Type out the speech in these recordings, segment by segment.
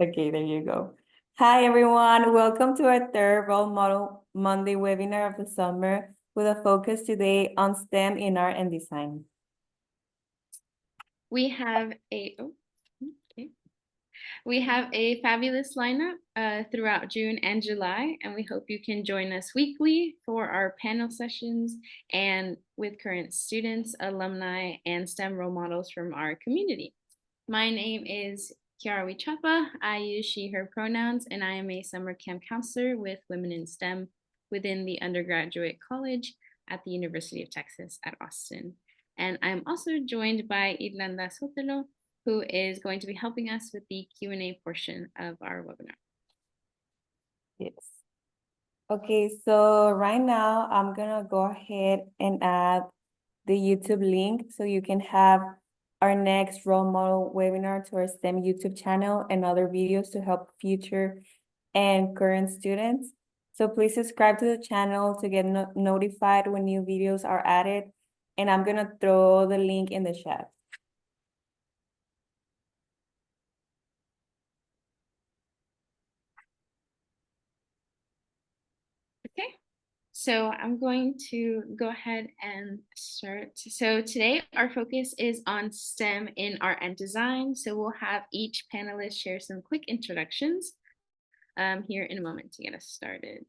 Okay, there you go. Hi, everyone. Welcome to our third Role Model Monday webinar of the summer with a focus today on STEM in art and design. We have a fabulous lineup throughout June and July, and we hope you can join us weekly for our panel sessions and with current students, alumni, and STEM role models from our community. My name is Kiara Wichapa. I use she, her pronouns, and I am a summer camp counselor with Women in STEM within the undergraduate college at the University of Texas at Austin. And I'm also joined by Irlanda Sotelo, who is going to be helping us with the Q&A portion of our webinar. Yes. Okay, so right now I'm gonna go ahead and add the YouTube link so you can have our next role model webinar to our STEM YouTube channel and other videos to help future and current students. So please subscribe to the channel to get notified when new videos are added. And I'm gonna throw the link in the chat. Okay, so I'm going to go ahead and start. So today our focus is on STEM in art and design. So we'll have each panelist share some quick introductions here in a moment to get us started.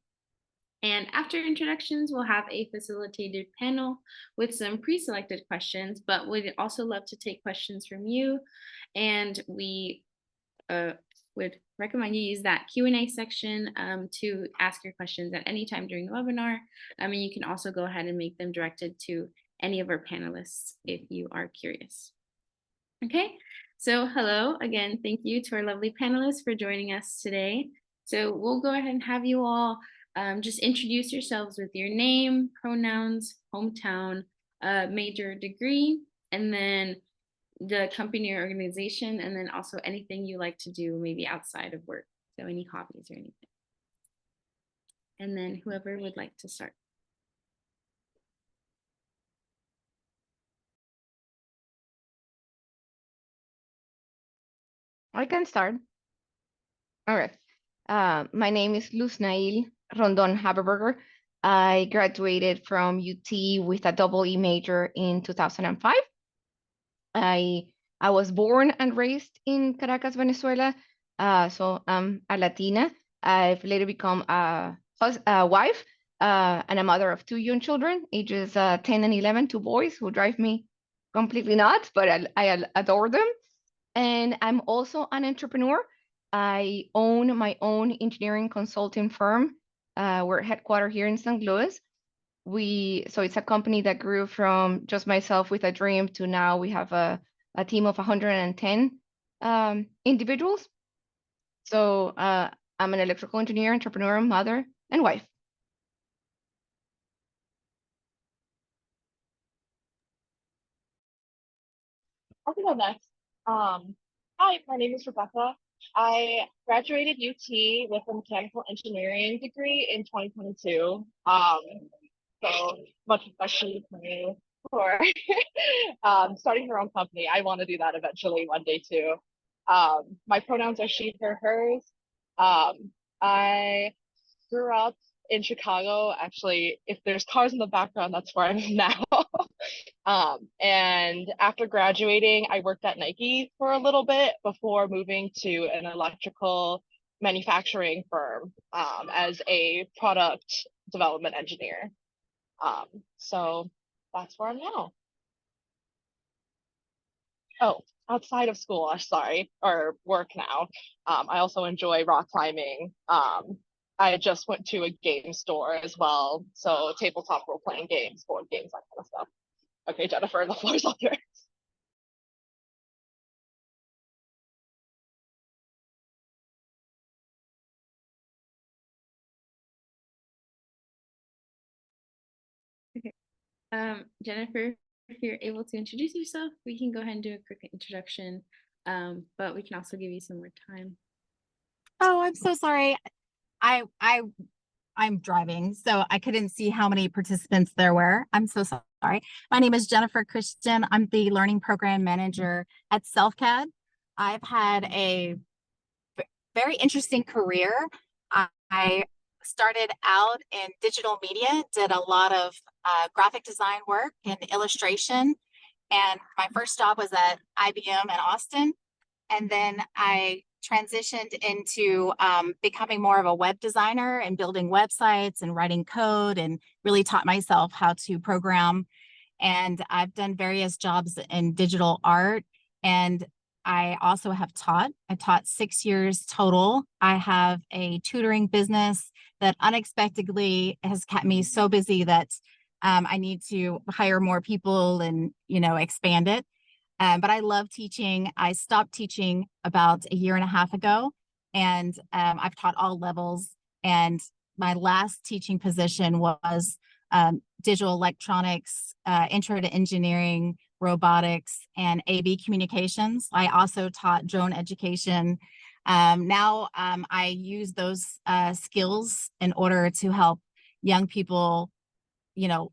And after introductions, we'll have a facilitated panel with some pre-selected questions, but we'd also love to take questions from you. And we would recommend you use that Q&A section to ask your questions at any time during the webinar. And you can also go ahead and make them directed to any of our panelists if you are curious. Okay, so hello again. Thank you to our lovely panelists for joining us today. So we'll go ahead and have you all just introduce yourselves with your name, pronouns, hometown, major, degree, and then the company or organization, and then also anything you like to do maybe outside of work. So any hobbies or anything. And then whoever would like to start. I can start. All right. My name is Luz Nail Rondon Haberberger. I graduated from UT with a double E major in 2005. I was born and raised in Caracas, Venezuela. So I'm a Latina. I've later become a wife and a mother of two young children, ages 10 and 11, two boys who drive me completely nuts, but I adore them. And I'm also an entrepreneur. I own my own engineering consulting firm. We're headquartered here in St. Louis. So it's a company that grew from just myself with a dream to now we have a team of 110 individuals. So I'm an electrical engineer, entrepreneur, mother, and wife. I'll go next. Hi, my name is Rebecca. I graduated UT with a mechanical engineering degree in 2022. So much especially for me for starting her own company. I want to do that eventually one day too. My pronouns are she, her, hers. I grew up in Chicago. Actually, if there's cars in the background, that's where I'm now. And after graduating, I worked at Nike for a little bit before moving to an electrical manufacturing firm as a product development engineer. So that's where I'm now. Oh, outside of school, sorry, or work now. I also enjoy rock climbing. I just went to a game store as well. So tabletop role-playing games, board games, that kind of stuff. Okay, Jennifer, the floor's all yours. Okay. Jennifer, if you're able to introduce yourself, we can go ahead and do a quick introduction, but we can also give you some more time. Oh, I'm so sorry. I'm driving, so I couldn't see how many participants there were. I'm so sorry. My name is Jennifer Christian. I'm the Learning Program Manager at SelfCAD. I've had a very interesting career. I started out in digital media, did a lot of graphic design work and illustration. And my first job was at IBM in Austin. And then I transitioned into becoming more of a web designer and building websites and writing code, and really taught myself how to program. And I've done various jobs in digital art. And I also have taught. I taught 6 years total. I have a tutoring business that unexpectedly has kept me so busy that I need to hire more people and, expand it. But I love teaching. I stopped teaching about a year and a half ago, and I've taught all levels. And my last teaching position was digital electronics, intro to engineering, robotics, and AV communications. I also taught drone education. Now I use those skills in order to help young people,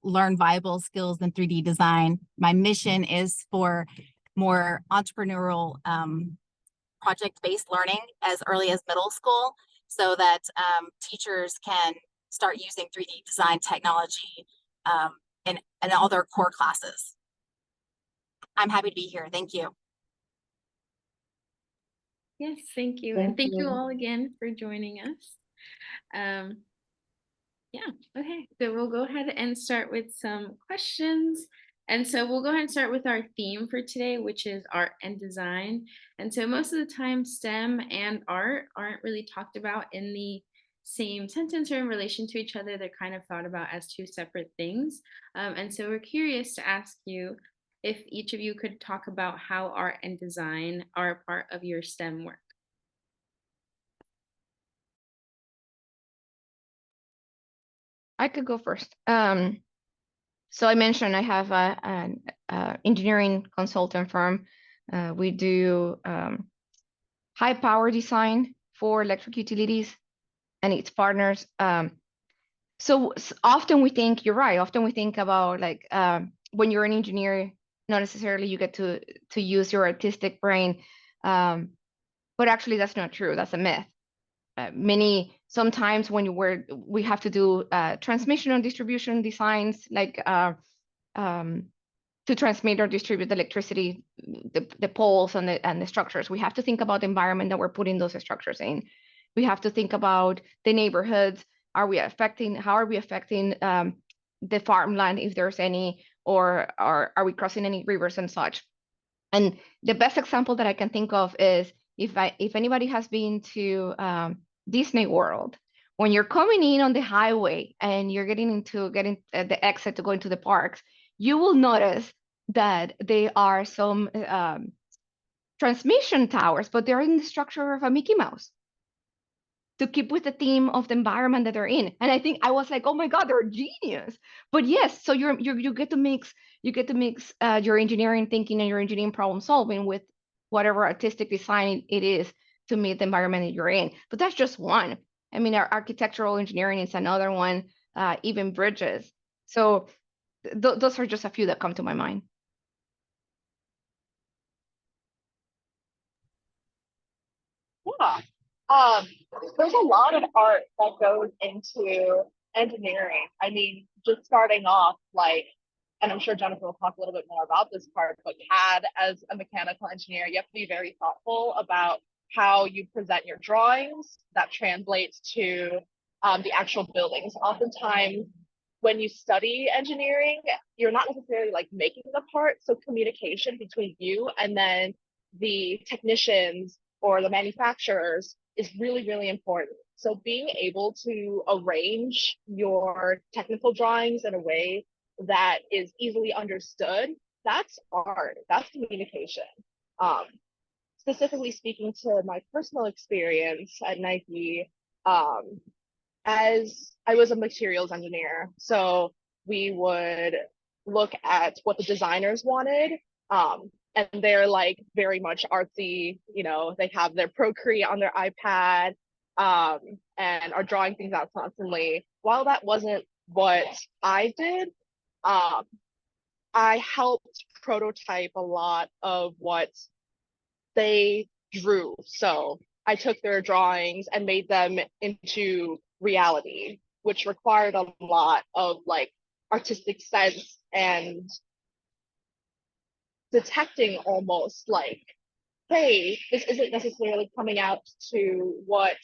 learn viable skills in 3D design. My mission is for more entrepreneurial project-based learning as early as middle school, so that teachers can start using 3D design technology in all their core classes. I'm happy to be here. Thank you. Yes, thank you. Thank And thank you you. all again for joining us. Yeah, okay. So we'll go ahead and start with some questions. And so we'll go ahead and start with our theme for today, which is art and design. And so most of the time, STEM and art aren't really talked about in the same sentence or in relation to each other. They're kind of thought about as two separate things. And so we're curious to ask you if each of you could talk about how art and design are a part of your STEM work. I could go first. So I mentioned I have an engineering consultant firm. We do high power design for electric utilities and its partners. So often we think, you're right, often we think about like when you're an engineer, not necessarily you get to use your artistic brain, but actually that's not true. That's a myth. Sometimes when we have to do transmission and distribution designs, like to transmit or distribute the electricity, the poles and the structures, we have to think about the environment that we're putting those structures in. We have to think about the neighborhoods. How are we affecting the farmland, if there's any, or are we crossing any rivers and such? And the best example that I can think of is if anybody has been to Disney World, when you're coming in on the highway and you're getting the exit to go into the parks, you will notice that there are some transmission towers, but they're in the structure of a Mickey Mouse to keep with the theme of the environment that they're in. And I think I was like, oh my God, they're genius. But yes, so you get to mix your engineering thinking and your engineering problem solving with whatever artistic design it is to meet the environment that you're in. But that's just one. I mean, our architectural engineering is another one, even bridges. So those are just a few that come to my mind. Yeah. There's a lot of art that goes into engineering. I mean, just starting off, like, and I'm sure Jennifer will talk a little bit more about this part, but CAD, as a mechanical engineer, you have to be very thoughtful about how you present your drawings that translates to the actual buildings. Oftentimes, when you study engineering, you're not necessarily like making the part. So communication between you and then the technicians or the manufacturers is really, really important. So being able to arrange your technical drawings in a way that is easily understood, that's art, that's communication. Specifically speaking to my personal experience at Nike, as I was a materials engineer, so we would look at what the designers wanted, and they're like very much artsy, they have their Procreate on their iPad, and are drawing things out constantly. While that wasn't what I did, I helped prototype a lot of what they drew. So I took their drawings and made them into reality, which required a lot of like artistic sense and detecting almost like, hey, this isn't necessarily coming out to what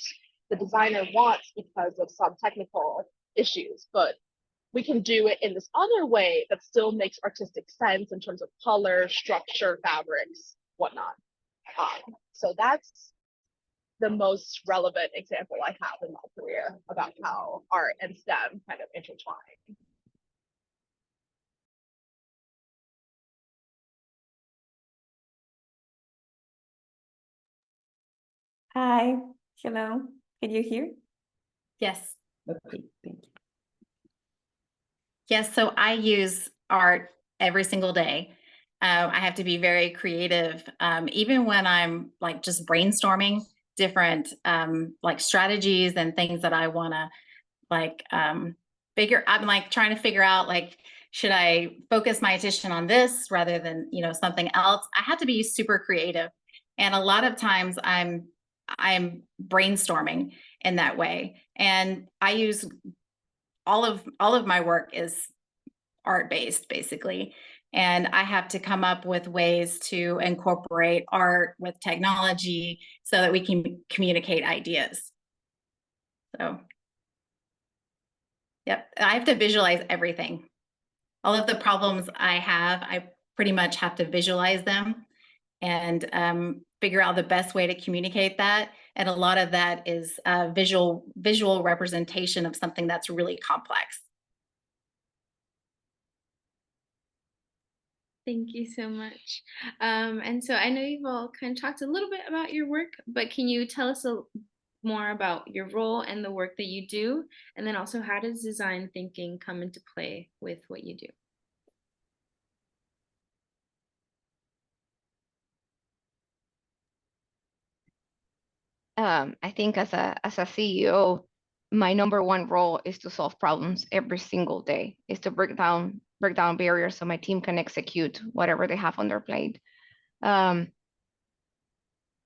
the designer wants because of some technical issues, but we can do it in this other way that still makes artistic sense in terms of color, structure, fabrics, whatnot. So that's the most relevant example I have in my career about how art and STEM kind of intertwine. Hi, hello, can you hear? Yes. Okay, thank you. Yes. So I use art every single day. I have to be very creative, even when I'm like just brainstorming different like strategies and things that I want to like figure. I'm like trying to figure out like, should I focus my attention on this rather than, you know, something else? I have to be super creative, and a lot of times I'm brainstorming in that way, and I use all of my work is art based basically, and I have to come up with ways to incorporate art with technology so that we can communicate ideas. So yep, I have to visualize everything. All of the problems I have, I pretty much have to visualize them and figure out the best way to communicate that. And a lot of that is visual representation of something that's really complex. Thank you so much. And so I know you've all kind of talked a little bit about your work, but can you tell us more about your role and the work that you do? And then also, how does design thinking come into play with what you do? I think as a CEO, my number one role is to solve problems every single day, is to break down barriers so my team can execute whatever they have on their plate.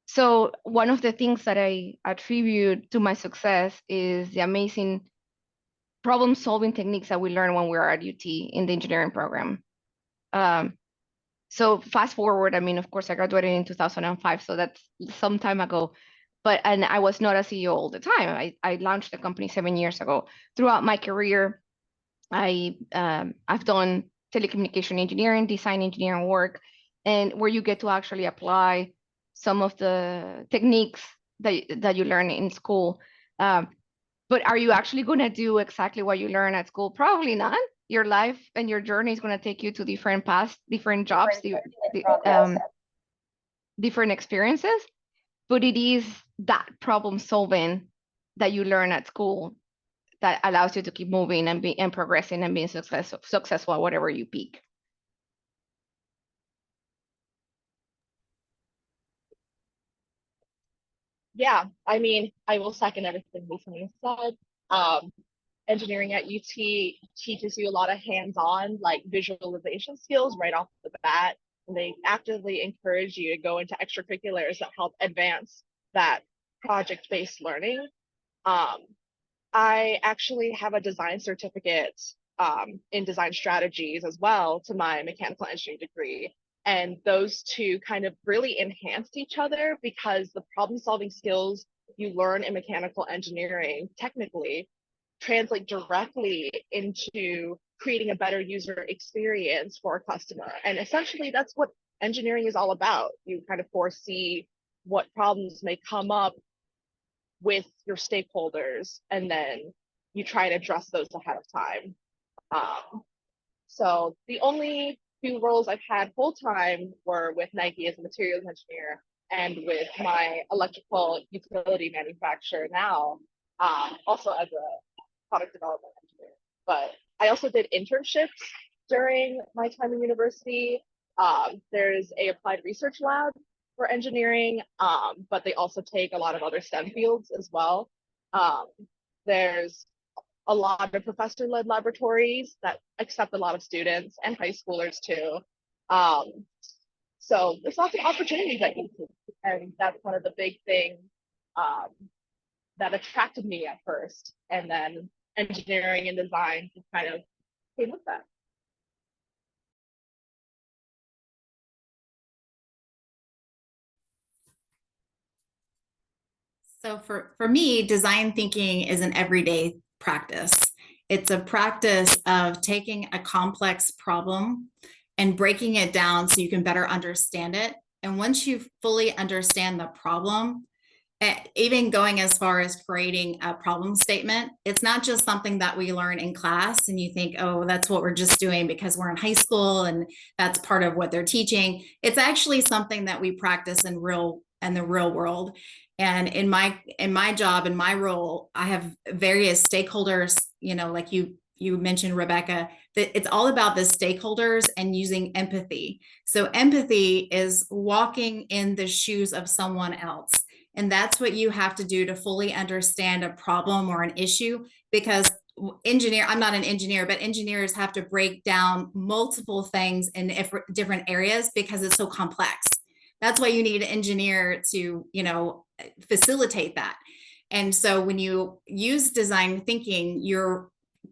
So one of the things that I attribute to my success is the amazing problem solving techniques that we learn when we are at UT in the engineering program. So fast forward, I mean, of course, I graduated in 2005, so that's some time ago. And I was not a CEO all the time. I launched the company 7 years ago. Throughout my career, I've done telecommunication engineering, design engineering work, and where you get to actually apply some of the techniques that you learn in school. But are you actually going to do exactly what you learn at school? Probably not. Your life and your journey is going to take you to different paths, different jobs, different experiences. But it is that problem solving that you learn at school that allows you to keep moving and progressing and being successful at whatever you pick. Yeah, I mean, I will second everything Lisa said. Engineering at UT teaches you a lot of hands-on, like visualization skills right off the bat. And they actively encourage you to go into extracurriculars that help advance that project-based learning. I actually have a design certificate in design strategies as well to my mechanical engineering degree. And those two kind of really enhanced each other because the problem solving skills you learn in mechanical engineering technically translate directly into creating a better user experience for a customer. And essentially, that's what engineering is all about. You kind of foresee what problems may come up with your stakeholders, and then you try to address those ahead of time. So the only two roles I've had full time were with Nike as a materials engineer and with my electrical utility manufacturer now, also as a product development engineer. But I also did internships during my time in university. There's a applied research lab for engineering, but they also take a lot of other STEM fields as well. There's a lot of professor-led laboratories that accept a lot of students and high schoolers too. So there's lots of opportunities at UT, and that's one of the big things um, that attracted me at first, and then engineering and design just kind of came with that. So for me, design thinking is an everyday practice. It's a practice of taking a complex problem and breaking it down so you can better understand it. And once you fully understand the problem, even going as far as creating a problem statement, it's not just something that we learn in class and you think, oh, that's what we're just doing because we're in high school and that's part of what they're teaching. It's actually something that we practice in the real world. And in my job, in my role, I have various stakeholders, like you mentioned, Rebecca, that it's all about the stakeholders and using empathy. So empathy is walking in the shoes of someone else. And that's what you have to do to fully understand a problem or an issue, because I'm not an engineer, but engineers have to break down multiple things in different areas because it's so complex. That's why you need an engineer to, facilitate that. And so when you use design thinking, you're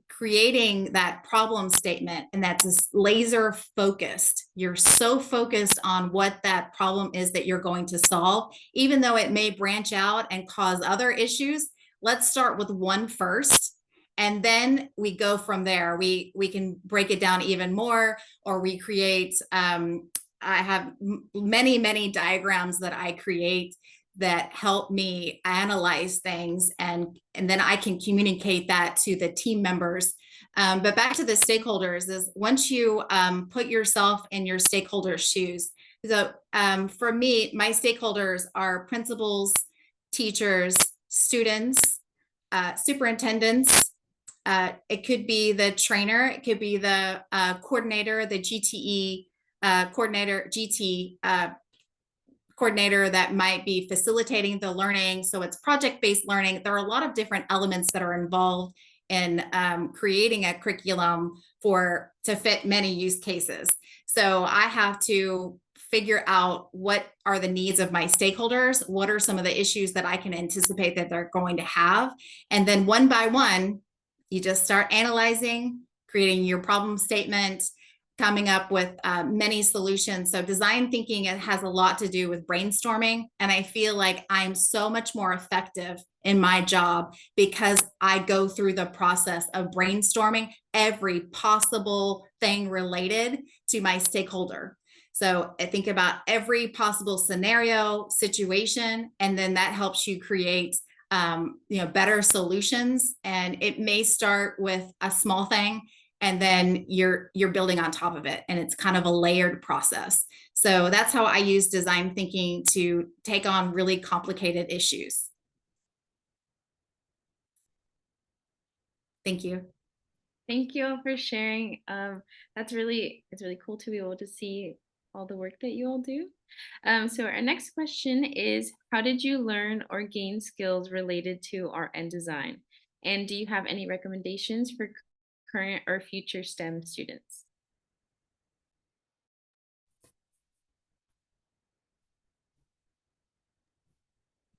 creating that problem statement, and that's laser focused. You're so focused on what that problem is that you're going to solve, even though it may branch out and cause other issues. Let's start with one first, and then we go from there. We can break it down even more, or we create, I have many diagrams that I create that help me analyze things, and then I can communicate that to the team members. But back to the stakeholders is once you put yourself in your stakeholders' shoes. So for me, my stakeholders are principals, teachers, students, superintendents. It could be the trainer, it could be the coordinator, the GTE coordinator that might be facilitating the learning. So it's project-based learning. There are a lot of different elements that are involved in creating a curriculum to fit many use cases. So I have to figure out what are the needs of my stakeholders, what are some of the issues that I can anticipate that they're going to have. And then one by one, you just start analyzing, creating your problem statement, coming up with many solutions. So design thinking, it has a lot to do with brainstorming. And I feel like I'm so much more effective in my job because I go through the process of brainstorming every possible thing related to my stakeholder. So I think about every possible scenario, situation, and then that helps you create better solutions. And it may start with a small thing, and then you're building on top of it, and it's kind of a layered process. So that's how I use design thinking to take on really complicated issues. Thank you. Thank you all for sharing. It's really cool to be able to see all the work that you all do. So our next question is, how did you learn or gain skills related to art and design? And do you have any recommendations for current or future STEM students?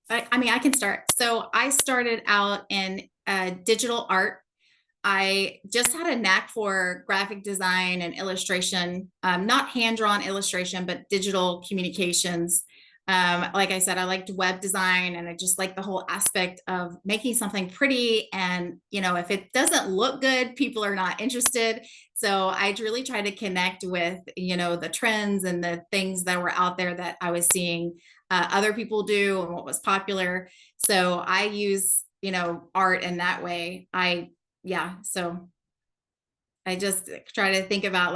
I can start. So I started out in digital art. I just had a knack for graphic design and illustration, not hand-drawn illustration, but digital communications. Like I said, I liked web design, and I just like the whole aspect of making something pretty. And, if it doesn't look good, people are not interested. So I really try to connect with, the trends and the things that were out there that I was seeing other people do and what was popular. So I use, art in that way. So I just try to think about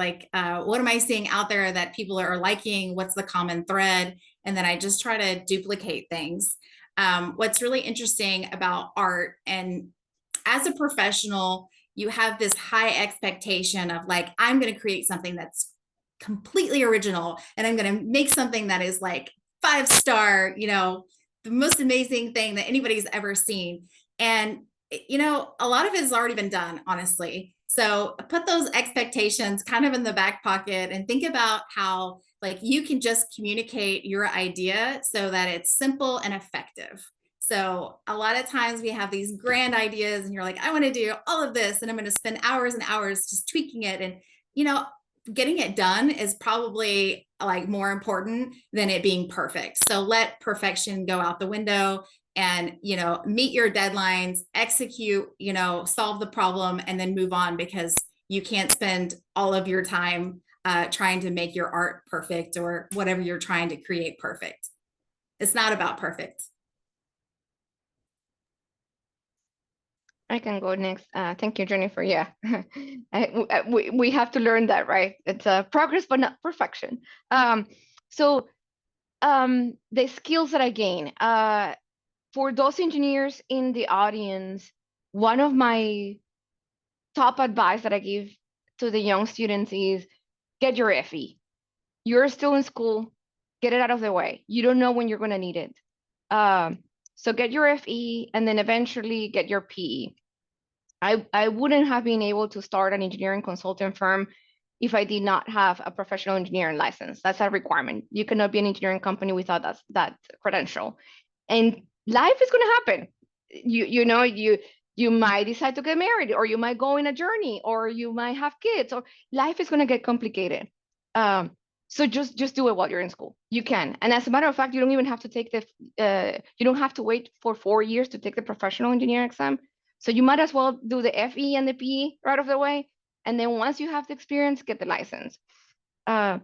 what am I seeing out there that people are liking? What's the common thread? And then I just try to duplicate things. What's really interesting about art, and as a professional, you have this high expectation of I'm going to create something that's completely original, and I'm going to make something that is 5-star, the most amazing thing that anybody's ever seen. And a lot of it has already been done, honestly. So put those expectations kind of in the back pocket and think about how you can just communicate your idea so that it's simple and effective. So a lot of times we have these grand ideas and you're like, I want to do all of this and I'm going to spend hours and hours just tweaking it. And, getting it done is probably like more important than it being perfect. So let perfection go out the window and, meet your deadlines, execute, solve the problem and then move on, because you can't spend all of your time trying to make your art perfect or whatever you're trying to create perfect. It's not about perfect. I can go next. Thank you, Jennifer. Yeah, we have to learn that, right? It's progress, but not perfection. So the skills that I gain, for those engineers in the audience, one of my top advice that I give to the young students is get your FE. You're still in school, get it out of the way. You don't know when you're going to need it. So get your FE and then eventually get your PE. I wouldn't have been able to start an engineering consulting firm if I did not have a professional engineering license. That's a requirement. You cannot be an engineering company without that credential. And life is going to happen. You might decide to get married, or you might go in a journey, or you might have kids, or life is going to get complicated. So just do it while you're in school. You can. And as a matter of fact, you don't even have to take you don't have to wait for 4 years to take the professional engineering exam. So you might as well do the FE and the PE right off the way. And then once you have the experience, get the license. To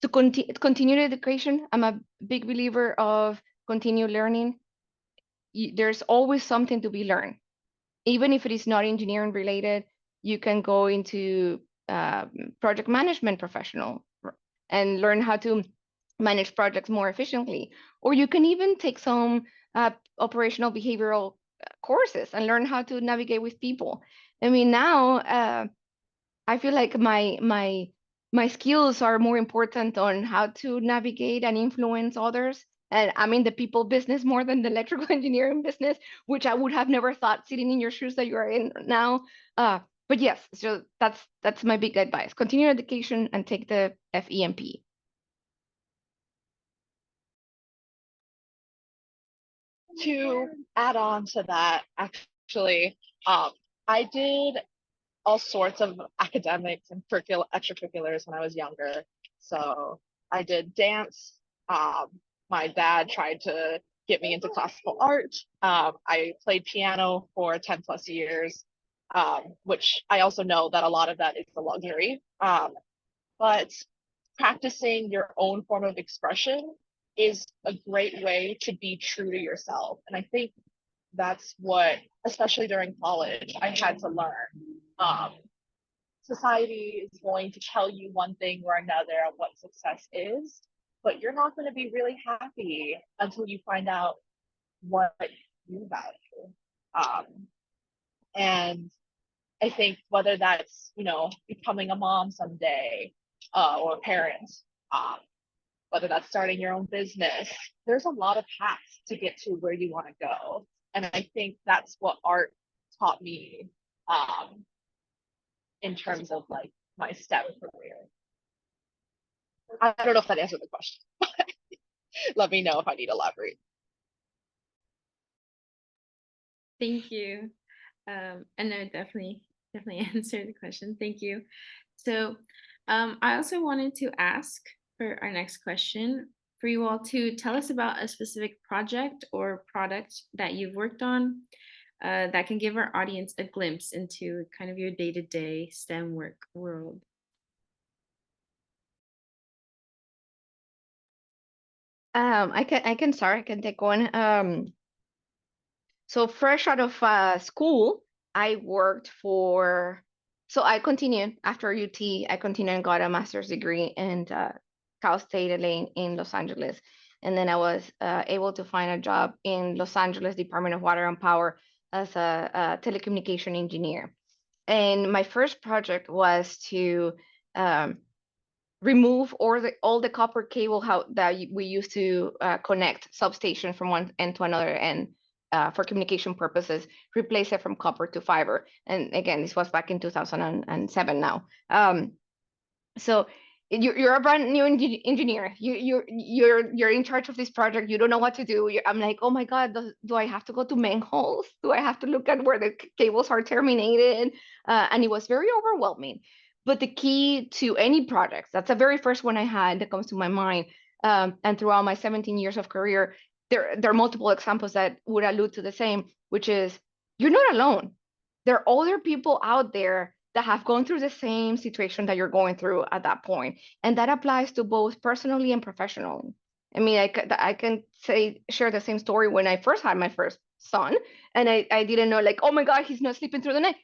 continue education, I'm a big believer of continue learning. There's always something to be learned. Even if it is not engineering related, you can go into project management professional and learn how to manage projects more efficiently. Or you can even take some operational behavioral courses and learn how to navigate with people. I mean, now I feel like my skills are more important on how to navigate and influence others. And I'm in the people business more than the electrical engineering business, which I would have never thought sitting in your shoes that you are in now. But yes, so that's my big advice. Continue education and take the FEMP. To add on to that, actually, I did all sorts of academics and extracurriculars when I was younger. So I did dance. My dad tried to get me into classical art. I played piano for 10 plus years, which I also know that a lot of that is a luxury. But practicing your own form of expression is a great way to be true to yourself. And I think that's what, especially during college, I had to learn. Society is going to tell you one thing or another of what success is, but you're not going to be really happy until you find out what you value. And I think whether that's, becoming a mom someday, or a parent, whether that's starting your own business, there's a lot of paths to get to where you want to go. And I think that's what art taught me, in terms of like my STEM career. I don't know if that answered the question. Let me know if I need to elaborate. Thank you. And no, definitely answered the question. Thank you. So I also wanted to ask for our next question for you all to tell us about a specific project or product that you've worked on that can give our audience a glimpse into kind of your day-to-day STEM work world. I can start. I can take one. So fresh out of school, I worked for. So I continued after UT. I continued and got a master's degree in Cal State LA in Los Angeles, and then I was able to find a job in Los Angeles Department of Water and Power as a telecommunication engineer. And my first project was to remove all the copper cable that we used to connect substation from one end to another, and for communication purposes, replace it from copper to fiber. And again, this was back in 2007 now. So you're a brand new engineer. You're in charge of this project. You don't know what to do. I'm like, oh my God, do I have to go to manholes? Do I have to look at where the cables are terminated? And it was very overwhelming. But the key to any projects, that's the very first one I had that comes to my mind. And throughout my 17 years of career, there are multiple examples that would allude to the same, which is you're not alone. There are other people out there that have gone through the same situation that you're going through at that point. And that applies to both personally and professionally. I mean, I can share the same story when I first had my first son, and I didn't know, like, oh my God, he's not sleeping through the night.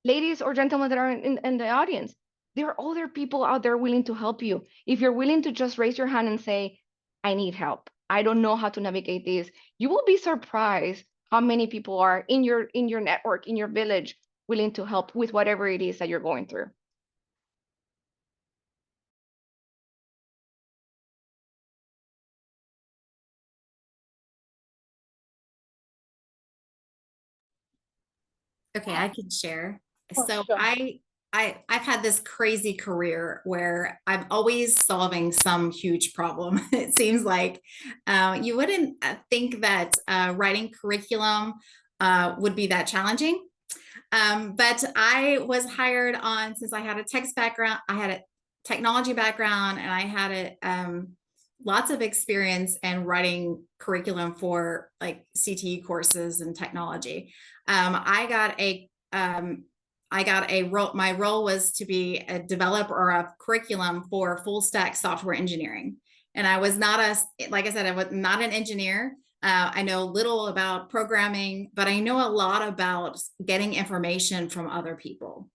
Ladies or gentlemen that are in the audience, there are other people out there willing to help you. If you're willing to just raise your hand and say, I need help, I don't know how to navigate this, you will be surprised how many people are in your network, in your village, willing to help with whatever it is that you're going through. Okay, I can share. Oh, So sure. I've had this crazy career where I'm always solving some huge problem. It seems like you wouldn't think that writing curriculum would be that challenging. But I was hired on, since I had a I had a technology background, and I had lots of experience in writing curriculum for like CTE courses and technology. I got a role. My role was to be a developer of curriculum for full stack software engineering. And I was not like I said, I was not an engineer. I know little about programming, but I know a lot about getting information from other people.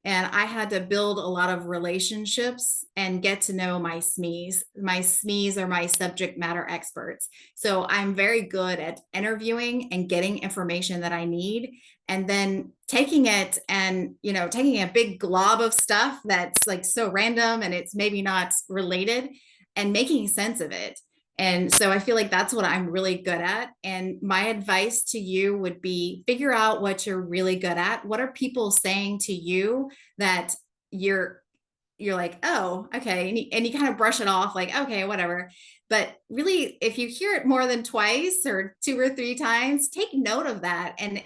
And I had to build a lot of relationships and get to know my SMEs. My SMEs are my subject matter experts. So I'm very good at interviewing and getting information that I need, and then taking it and, taking a big glob of stuff that's like so random and it's maybe not related, and making sense of it. And so I feel like that's what I'm really good at. And my advice to you would be figure out what you're really good at. What are people saying to you that you're like, oh, okay. And you kind of brush it off like, okay, whatever. But really, if you hear it more than twice or 2 or 3 times, take note of that and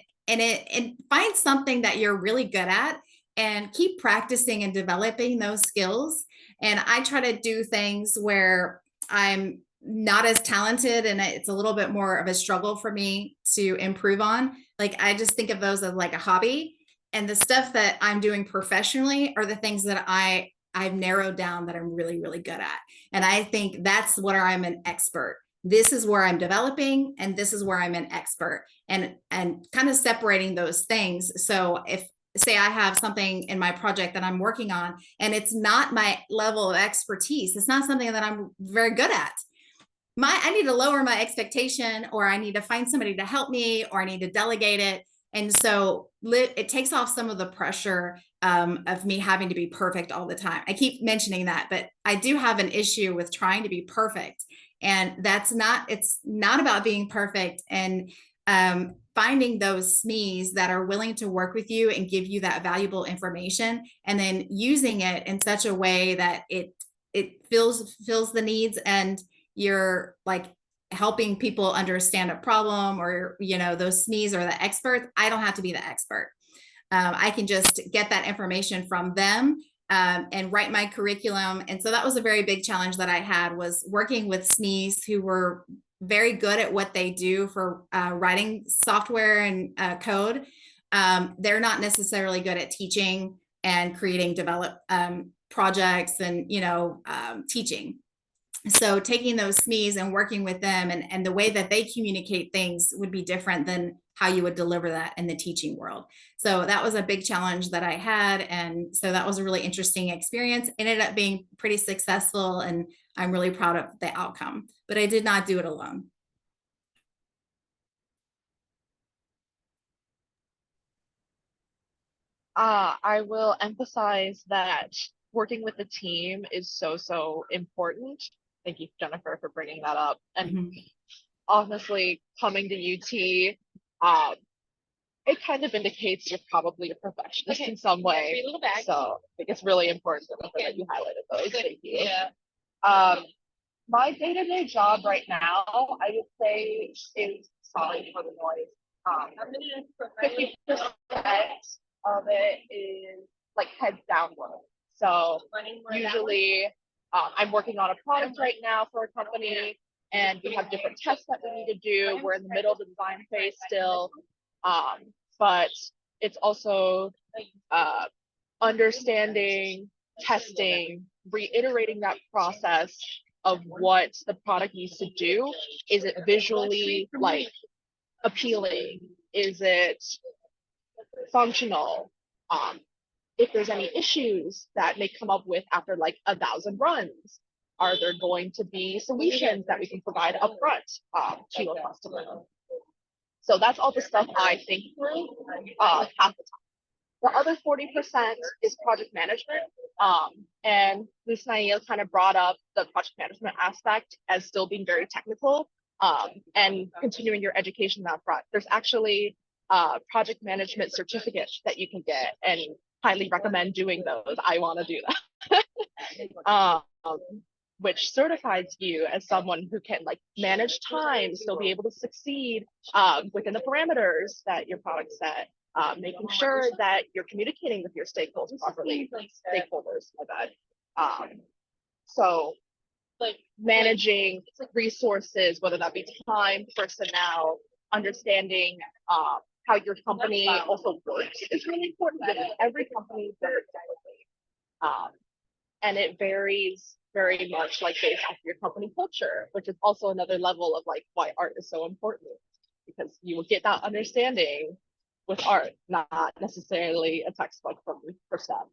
find something that you're really good at and keep practicing and developing those skills. And I try to do things where I'm not as talented and it's a little bit more of a struggle for me to improve on. Like, I just think of those as like a hobby, and the stuff that I'm doing professionally are the things that I've narrowed down that I'm really, really good at. And I think that's where I'm an expert. This is where I'm developing, and this is where I'm an expert, and kind of separating those things. So if, say, I have something in my project that I'm working on and it's not my level of expertise, it's not something that I'm very good at, I need to lower my expectation, or I need to find somebody to help me, or I need to delegate it. And so it takes off some of the pressure of me having to be perfect all the time. I keep mentioning that, but I do have an issue with trying to be perfect. And it's not about being perfect, and finding those SMEs that are willing to work with you and give you that valuable information, and then using it in such a way that it fills the needs, and you're like helping people understand a problem, or those SMEs are the experts. I don't have to be the expert. I can just get that information from them and write my curriculum. And so that was a very big challenge that I had, was working with SMEs who were very good at what they do for writing software and code. They're not necessarily good at teaching and creating projects and teaching. So taking those SMEs and working with them, and the way that they communicate things would be different than how you would deliver that in the teaching world. So that was a big challenge that I had. And so that was a really interesting experience. It ended up being pretty successful, and I'm really proud of the outcome, but I did not do it alone. I will emphasize that working with the team is so important. Thank you, Jennifer, for bringing that up. And honestly, coming to UT, it kind of indicates you're probably a perfectionist in some way. So I think it's really important that you highlighted those. Thank you. Yeah. My day-to-day job right now, I would say, is sorry for the noise. 50% of it is like heads down work. So usually I'm working on a product right now for a company, and we have different tests that we need to do. We're in the middle of the design phase still. But it's also understanding, testing, reiterating that process of what the product needs to do. Is it visually like appealing? Is it functional? If there's any issues that may come up with after like 1,000 runs, are there going to be solutions that we can provide upfront to a customer? So that's all the stuff I think through half the time. The other 40% is project management. And Luznail kind of brought up the project management aspect as still being very technical, and continuing your education on that front. There's actually project management certificates that you can get, and highly recommend doing those. I want to do that. Which certifies you as someone who can like manage time, still be able to succeed within the parameters that your product set, making sure that you're communicating with your stakeholders properly. My bad. So like managing resources, whether that be time, personnel, understanding how your company also works is really important, because every company is very differently. And it varies very much like based off your company culture, which is also another level of like why art is so important, because you will get that understanding with art, not necessarily a textbook for STEM.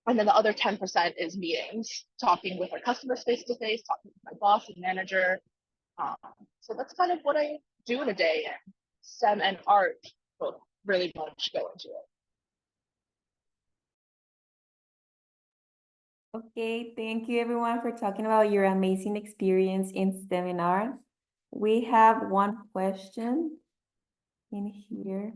And then the other 10% is meetings, talking with our customers face to face, talking with my boss and manager. So that's kind of what I do in a day. And STEM and art both really much go into it. Okay, thank you everyone for talking about your amazing experience in STEM and art. We have one question in here.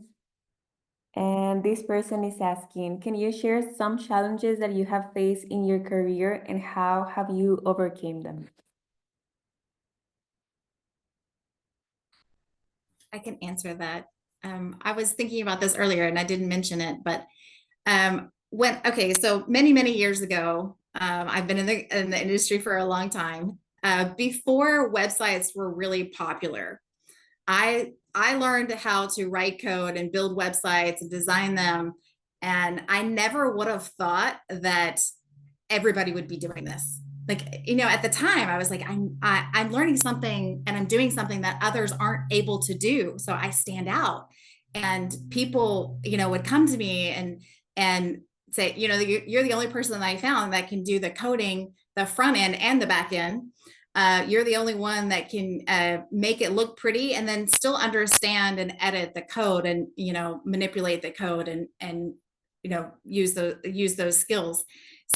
And this person is asking, can you share some challenges that you have faced in your career and how have you overcame them? I can answer that. I was thinking about this earlier and I didn't mention it, but so many years ago, I've been in the industry for a long time. Before websites were really popular, I learned how to write code and build websites and design them, and I never would have thought that everybody would be doing this. Like, at the time I was like, I'm learning something and I'm doing something that others aren't able to do, so I stand out. And people would come to me and say, you're the only person that I found that can do the coding, the front end and the back end. You're the only one that can make it look pretty and then still understand and edit the code and manipulate the code and use those skills.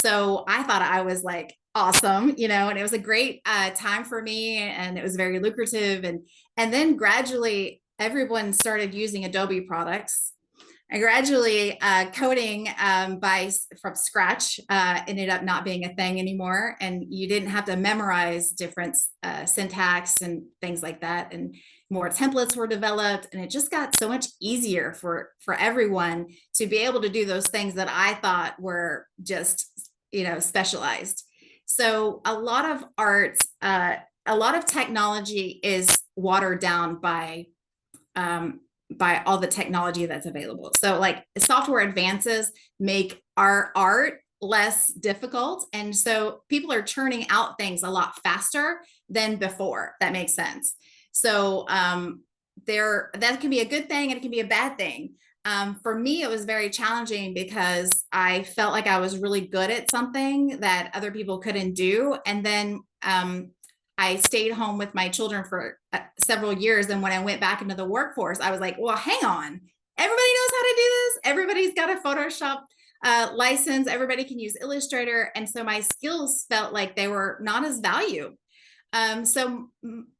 So I thought I was like awesome, and it was a great time for me, and it was very lucrative. And then gradually everyone started using Adobe products. And gradually coding from scratch ended up not being a thing anymore. And you didn't have to memorize different syntax and things like that. And more templates were developed, and it just got so much easier for everyone to be able to do those things that I thought were just, specialized. So a lot of art, a lot of technology is watered down by all the technology that's available. So like software advances make our art less difficult. And so people are churning out things a lot faster than before. That makes sense. So that can be a good thing and it can be a bad thing. For me, it was very challenging because I felt like I was really good at something that other people couldn't do. And then I stayed home with my children for several years. And when I went back into the workforce, I was like, well, hang on. Everybody knows how to do this. Everybody's got a Photoshop license. Everybody can use Illustrator. And so my skills felt like they were not as valued. So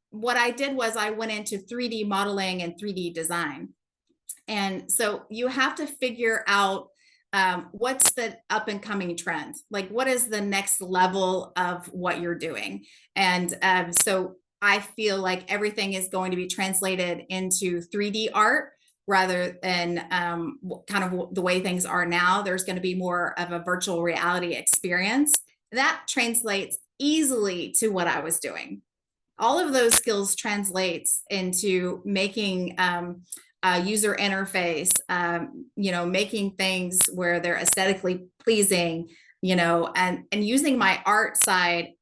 what I did was I went into 3D modeling and 3D design. And so you have to figure out what's the up and coming trend, like what is the next level of what you're doing. And so I feel like everything is going to be translated into 3D art rather than kind of the way things are now. There's going to be more of a virtual reality experience that translates easily to what I was doing. All of those skills translates into making a user interface, making things where they're aesthetically pleasing, and using my art side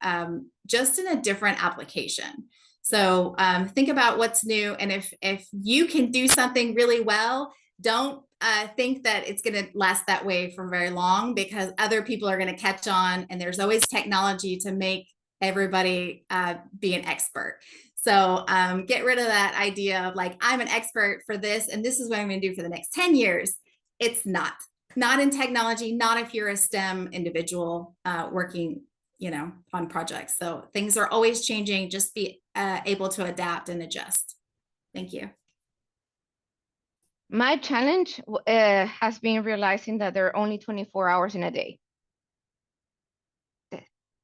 just in a different application. So think about what's new. And if you can do something really well, don't think that it's going to last that way for very long, because other people are going to catch on, and there's always technology to make everybody be an expert. So get rid of that idea of like, I'm an expert for this, and this is what I'm going to do for the next 10 years. It's not in technology, not if you're a STEM individual working, on projects. So things are always changing. Just be able to adapt and adjust. Thank you. My challenge has been realizing that there are only 24 hours in a day.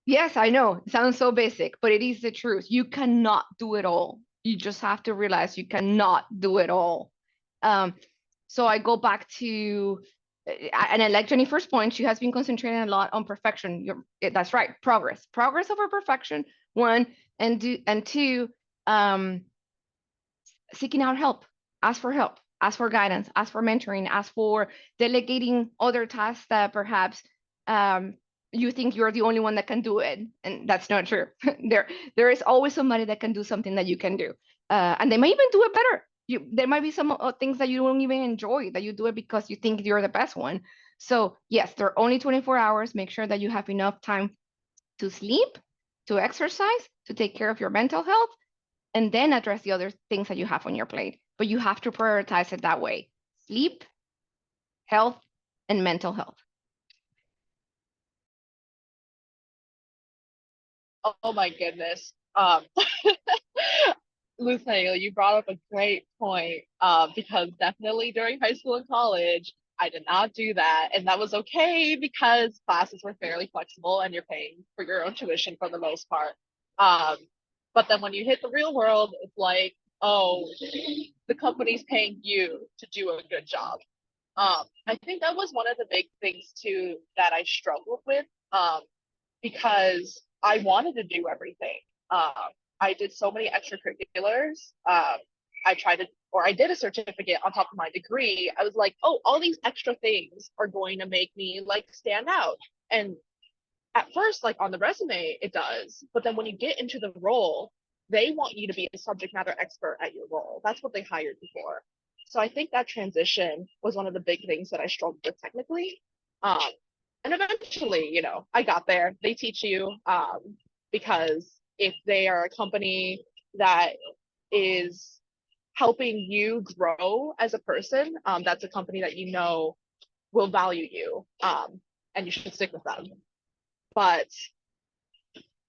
Yes, I know, it sounds so basic, but it is the truth. You cannot do it all. You just have to realize you cannot do it all. So I go back to, and I like Jennifer's point, she has been concentrating a lot on perfection. That's right, progress over perfection, one, and two, seeking out help, ask for help, ask for guidance, ask for mentoring, ask for delegating other tasks that perhaps you think you're the only one that can do it, and that's not true. There is always somebody that can do something that you can do, and they might even do it better. There might be some things that you don't even enjoy, that you do it because you think you're the best one. So yes, there are only 24 hours. Make sure that you have enough time to sleep, to exercise, to take care of your mental health, and then address the other things that you have on your plate. But you have to prioritize it that way: sleep, health, and mental health. Oh my goodness. Luthnail, you brought up a great point, because definitely during high school and college, I did not do that. And that was okay because classes were fairly flexible and you're paying for your own tuition for the most part. But then when you hit the real world, it's like, oh, the company's paying you to do a good job. I think that was one of the big things too that I struggled with, because I wanted to do everything. I did so many extracurriculars. I did a certificate on top of my degree. I was like, oh, all these extra things are going to make me like stand out. And at first, like on the resume, it does. But then when you get into the role, they want you to be a subject matter expert at your role. That's what they hired you for. So I think that transition was one of the big things that I struggled with technically. And eventually, I got there. They teach you, because if they are a company that is helping you grow as a person, that's a company that will value you, and you should stick with them. But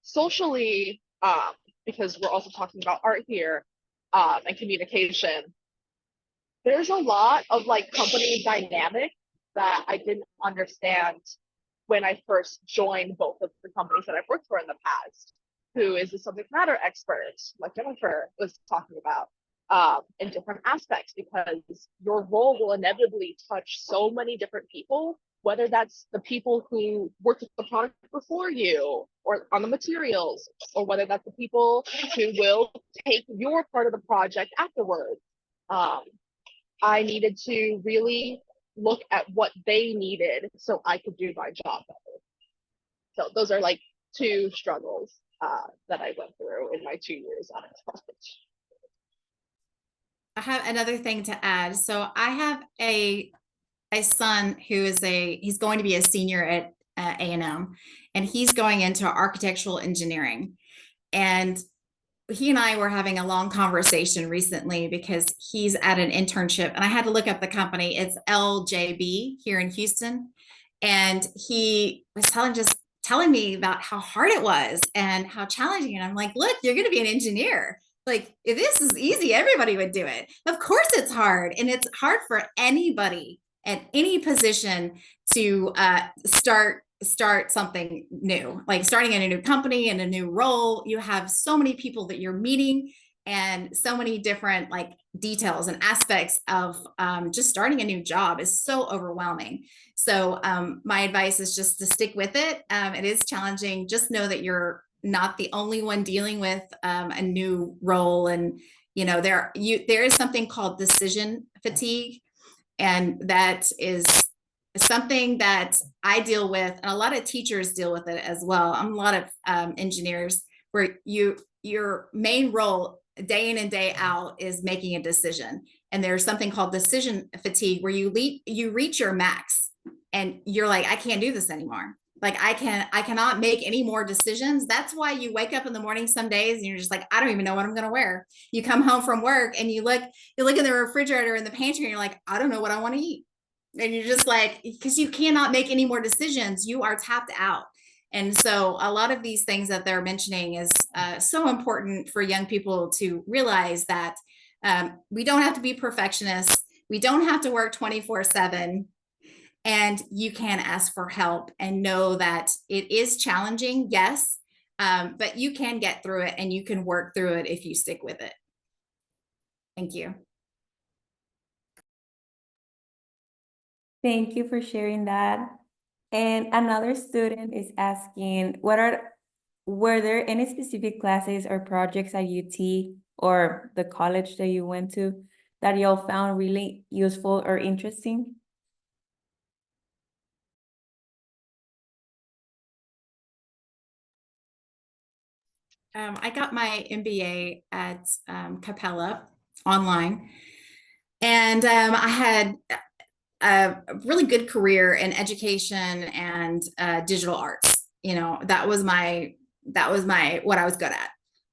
socially, because we're also talking about art here, and communication, there's a lot of like company dynamic that I didn't understand when I first joined both of the companies that I've worked for in the past. Who is a subject matter expert, like Jennifer was talking about, in different aspects, because your role will inevitably touch so many different people, whether that's the people who worked with the product before you or on the materials, or whether that's the people who will take your part of the project afterwards. I needed to really look at what they needed so I could do my job better. So those are like two struggles that I went through in my 2 years out of college. I have another thing to add. So I have a son who is he's going to be a senior at A&M, and he's going into architectural engineering. And he and I were having a long conversation recently because he's at an internship, and I had to look up the company. It's LJB here in Houston. And he was telling me about how hard it was and how challenging. And I'm like, look, you're going to be an engineer. Like, if this is easy, everybody would do it. Of course it's hard. And it's hard for anybody at any position to start something new, like starting in a new company and a new role. You have so many people that you're meeting and so many different like details and aspects of just starting a new job is so overwhelming. So my advice is just to stick with it. It is challenging. Just know that you're not the only one dealing with a new role. And, you know, there is something called decision fatigue. And that is something that I deal with, and a lot of teachers deal with it as well. I'm a lot of engineers where your main role day in and day out is making a decision. And there's something called decision fatigue where you reach your max and you're like, I can't do this anymore. Like I cannot make any more decisions. That's why you wake up in the morning some days and you're just like, I don't even know what I'm going to wear. You come home from work and you look in the refrigerator in the pantry and you're like, I don't know what I want to eat. And you're just like, because you cannot make any more decisions, you are tapped out. And so a lot of these things that they're mentioning is so important for young people to realize that we don't have to be perfectionists. We don't have to work 24/7. And you can ask for help and know that it is challenging, yes, but you can get through it and you can work through it if you stick with it. Thank you. Thank you for sharing that. And another student is asking, were there any specific classes or projects at UT or the college that you went to that y'all found really useful or interesting? I got my MBA at Capella online, and I had a really good career in education and digital arts. You know, that was my what I was good at.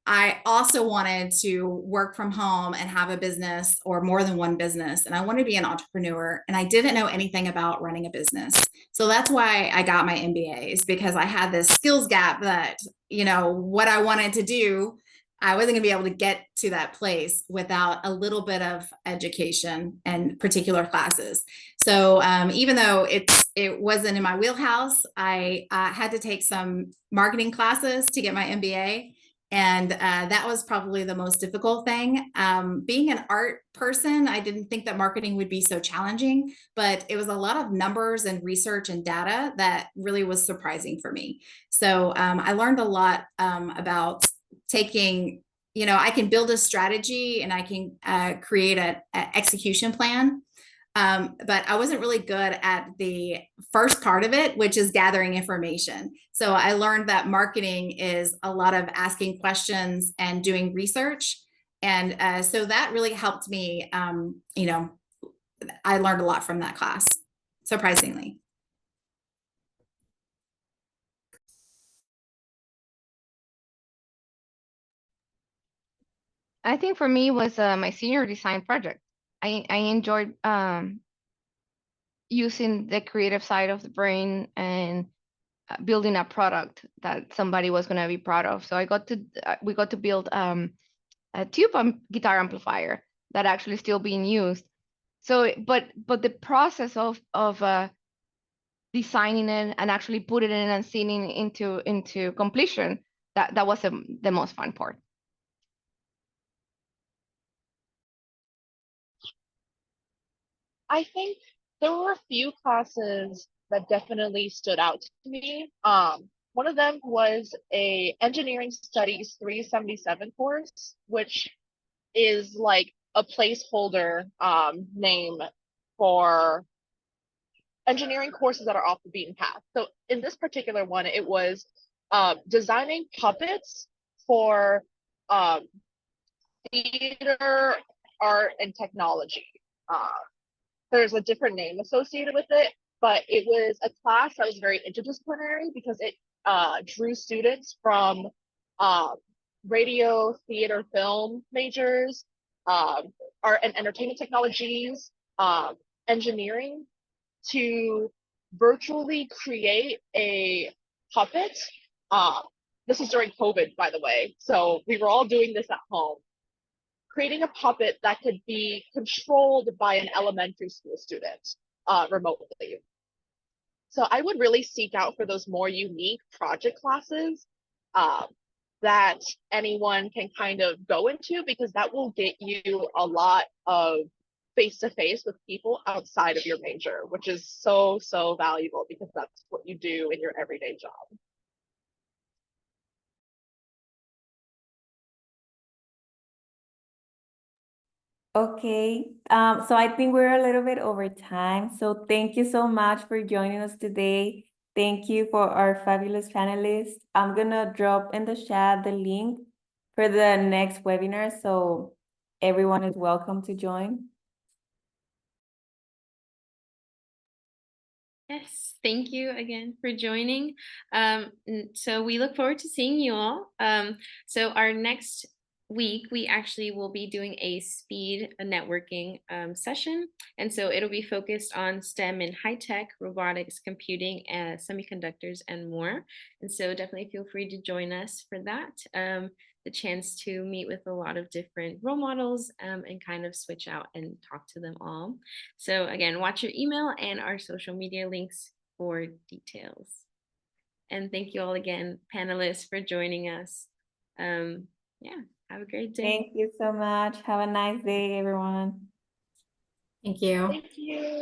I also wanted to work from home and have a business or more than one business. And I wanted to be an entrepreneur. And I didn't know anything about running a business. So that's why I got my MBAs, because I had this skills gap that, you know, what I wanted to do, I wasn't going to be able to get to that place without a little bit of education and particular classes. So even though it wasn't in my wheelhouse, I had to take some marketing classes to get my MBA. And that was probably the most difficult thing. Being an art person, I didn't think that marketing would be so challenging, but it was a lot of numbers and research and data that really was surprising for me. So I learned a lot about taking, you know, I can build a strategy and I can create an execution plan. But I wasn't really good at the first part of it, which is gathering information. So I learned that marketing is a lot of asking questions and doing research. And so that really helped me. You know, I learned a lot from that class, surprisingly. I think for me was my senior design project. I enjoyed using the creative side of the brain and building a product that somebody was going to be proud of. So we got to build a tube guitar amplifier that actually still being used. So, but the process of designing it and actually putting it in and seeing it into completion, that was the most fun part. I think there were a few classes that definitely stood out to me. One of them was a Engineering Studies 377 course, which is like a placeholder name for engineering courses that are off the beaten path. So in this particular one, it was designing puppets for theater, art, and technology. There's a different name associated with it, but it was a class that was very interdisciplinary because it drew students from radio, theater, film majors, art and entertainment technologies, engineering, to virtually create a puppet. This is during COVID, by the way, so we were all doing this at home. creating a puppet that could be controlled by an elementary school student remotely. So I would really seek out for those more unique project classes that anyone can kind of go into, because that will get you a lot of face-to-face with people outside of your major, which is so, so valuable because that's what you do in your everyday job. Okay, so I think we're a little bit over time. So thank you so much for joining us today. Thank you for our fabulous panelists. I'm gonna drop in the chat the link for the next webinar, so everyone is welcome to join. Yes, thank you again for joining. So we look forward to seeing you all. So our next week, we actually will be doing a speed networking session. And so it'll be focused on STEM and high tech, robotics, computing, semiconductors, and more. And so definitely feel free to join us for that. The chance to meet with a lot of different role models and kind of switch out and talk to them all. So again, watch your email and our social media links for details. And thank you all again, panelists, for joining us. Yeah, have a great day. Thank you so much. Have a nice day, everyone. Thank you. Thank you.